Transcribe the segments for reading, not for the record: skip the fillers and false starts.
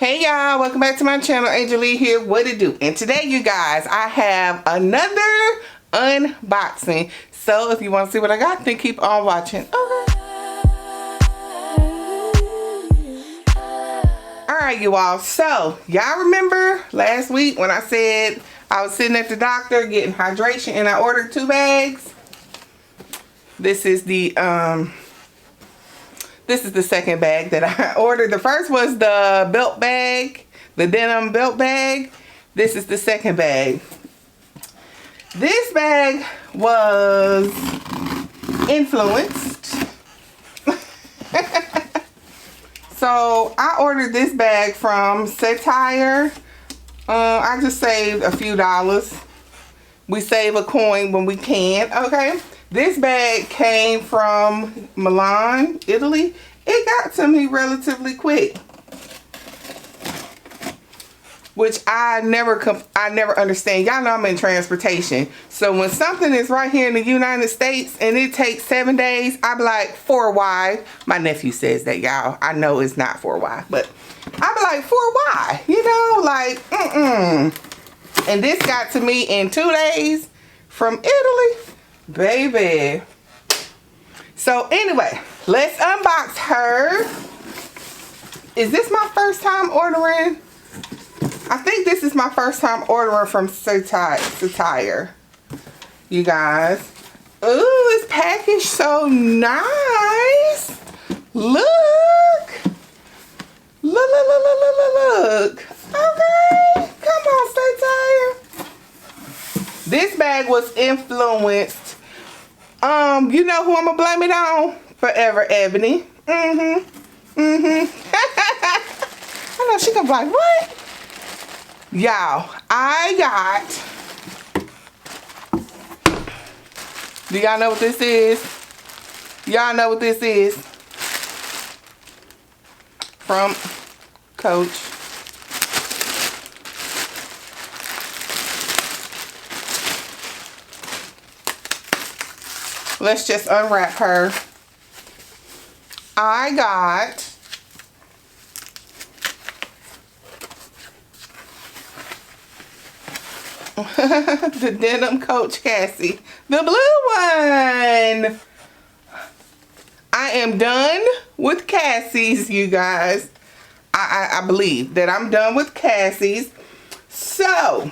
Hey y'all, welcome back to my channel. Angel here. What it do? And today, you guys, I have another unboxing. So if you want to see what I got, then keep on watching. Okay. Alright, you all. So y'all remember last week when I said I was sitting at the doctor getting hydration and I ordered 2 bags? This is the second bag that I ordered. The first was the belt bag, the denim belt bag. This is the second bag. This bag was influenced. So I ordered this bag from Satire. I just saved a few dollars. We save a coin when we can, okay? This bag came from Milan, Italy. It got to me relatively quick, which I never understand. Y'all know I'm in transportation. So when something is right here in the United States and it takes 7 days, I be like, 4Y. My nephew says that, y'all. I know it's not 4Y, but I be like, 4Y. You know, like, And this got to me in 2 days from Italy. Baby. So anyway, let's unbox her. Is this my first time ordering? I think this is my first time ordering from Satire. You guys. Ooh, it's packaged so nice. Look. Look. Okay. Come on, Satire. This bag was influenced. You know who I'm gonna blame it on? Forever Ebony. I know she gonna be like, what? Y'all, I got. Do y'all know what this is? Y'all know what this is? From Coach. Let's just unwrap her. I got the denim Coach Cassie, the blue one. I am done with Cassie's, you guys. I believe that I'm done with Cassie's. So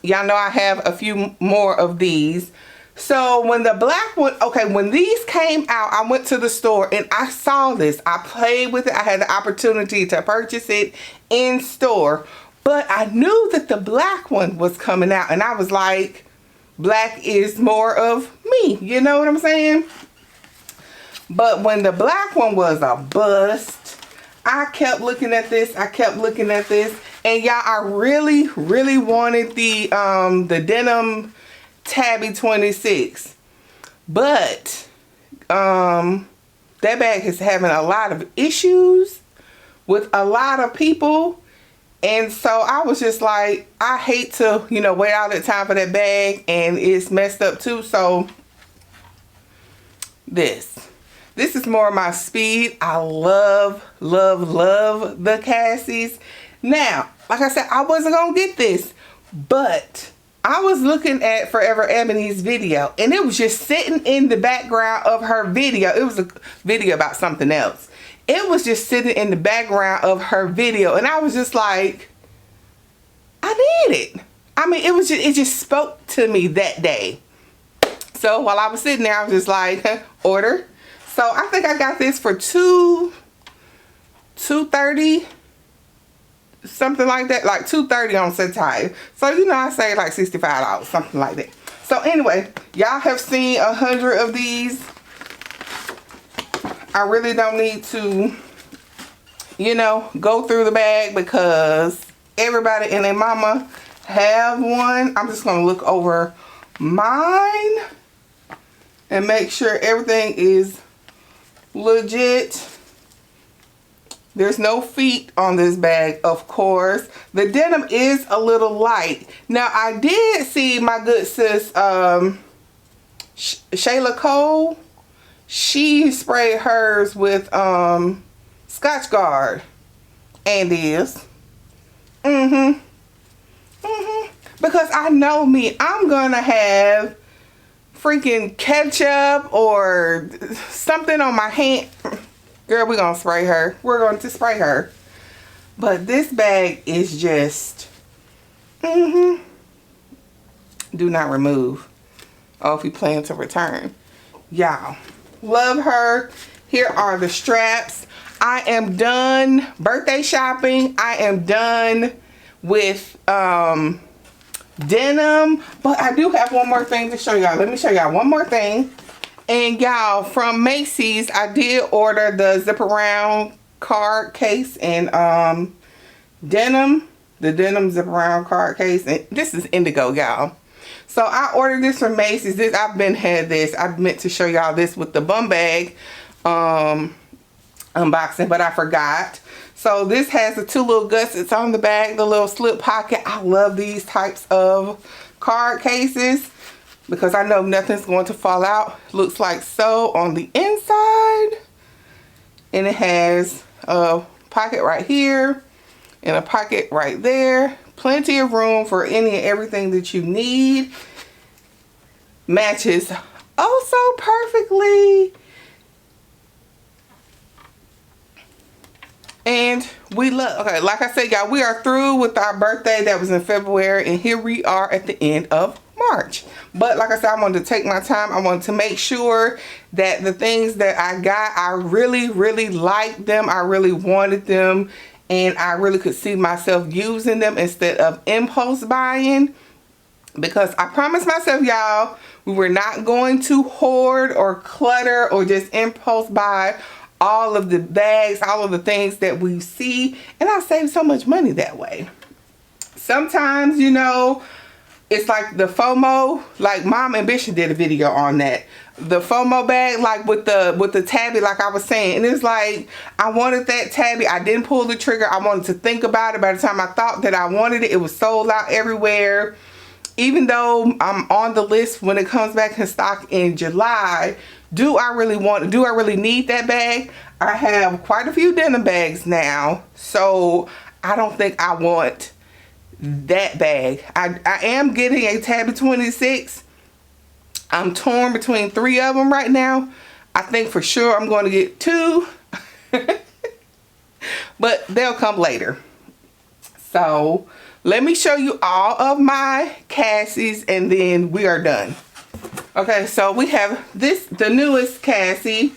y'all know I have a few more of these. So when the black one, okay, when these came out, I went to the store and I saw this. I played with it. I had the opportunity to purchase it in store. But I knew that the black one was coming out. And I was like, black is more of me. You know what I'm saying? But when the black one was a bust, I kept looking at this. I kept looking at this. And y'all, I really, really wanted the denim Tabby 26, but that bag is having a lot of issues with a lot of people, and so I was just like, I hate to, you know, wait all that time for that bag and it's messed up too. So this is more my speed. I love the Cassies. Now, like I said, I wasn't gonna get this, but I was looking at Forever Ebony's video and it was just sitting in the background of her video. It was a video about something else. It was just sitting in the background of her video and I was just like, I need it. I mean, it just spoke to me that day. So while I was sitting there, I was just like, order. So I think I got this for $230. Something like that, like $230 on Satire. So you know, I say like $65, something like that. So anyway, y'all have seen 100 of these. I really don't need to, you know, go through the bag because everybody and their mama have one. I'm just gonna look over mine and make sure everything is legit. There's no feet on this bag, of course. The denim is a little light. Now, I did see my good sis, Shayla Cole. She sprayed hers with Scotch Guard. And is. Because I know me, I'm gonna have freaking ketchup or something on my hand. Girl, we're gonna spray her. We're going to spray her. But this bag is just, do not remove. Oh, if you plan to return. Y'all, love her. Here are the straps. I am done birthday shopping. I am done with denim, but I do have one more thing to show y'all. Let me show y'all one more thing. And y'all, from Macy's, I did order the zip around card case and denim, the denim zip around card case, and this is indigo, y'all. So I ordered this from Macy's. I've been had this. I meant to show y'all this with the bum bag unboxing, but I forgot. So this has the two little gussets on the back, the little slip pocket. I love these types of card cases because I know nothing's going to fall out. Looks like so on the inside. And it has a pocket right here and a pocket right there. Plenty of room for any and everything that you need. Matches oh so perfectly. And we love, okay, like I said, y'all, we are through with our birthday. That was in February, and here we are at the end of March. But like I said, I wanted to take my time. I wanted to make sure that the things that I got, I really, really liked them. I really wanted them, and I really could see myself using them instead of impulse buying. Because I promised myself, y'all, we were not going to hoard or clutter or just impulse buy all of the bags, all of the things that we see, and I save so much money that way. Sometimes, you know, it's like the FOMO, like Mom Ambition did a video on that. The FOMO bag, like with the tabby, like I was saying, and it's like I wanted that tabby. I didn't pull the trigger. I wanted to think about it. By the time I thought that I wanted it, it was sold out everywhere. Even though I'm on the list when it comes back in stock in July, do I really need that bag? I have quite a few denim bags now, so I don't think I want that bag. I am getting a tabby 26. I'm torn between 3 of them right now. I think for sure I'm going to get 2, but they'll come later. So let me show you all of my Cassies and then we are done. Okay, so we have the newest Cassie.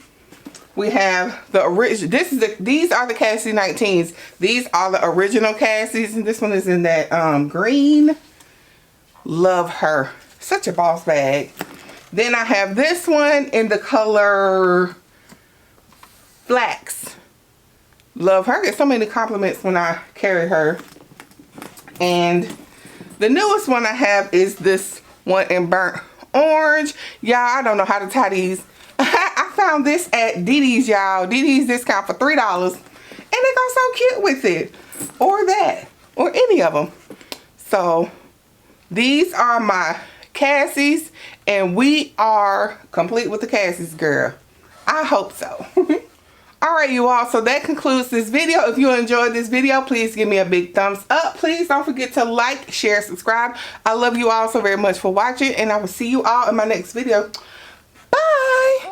We have the original. These are the Cassie 19s. These are the original Cassies, and this one is in that green. Love her. Such a boss bag. Then I have this one in the color flax. Love her. I get so many compliments when I carry her. And the newest one I have is this one in burnt orange. Y'all, I don't know how to tie these. I found this at DD's, y'all. DD's discount for $3. And they go so cute with it. Or that. Or any of them. So, these are my Cassies. And we are complete with the Cassies, girl. I hope so. Alright, you all, so that concludes this video. If you enjoyed this video, please give me a big thumbs up. Please don't forget to like, share, subscribe. I love you all so very much for watching, and I will see you all in my next video. Bye!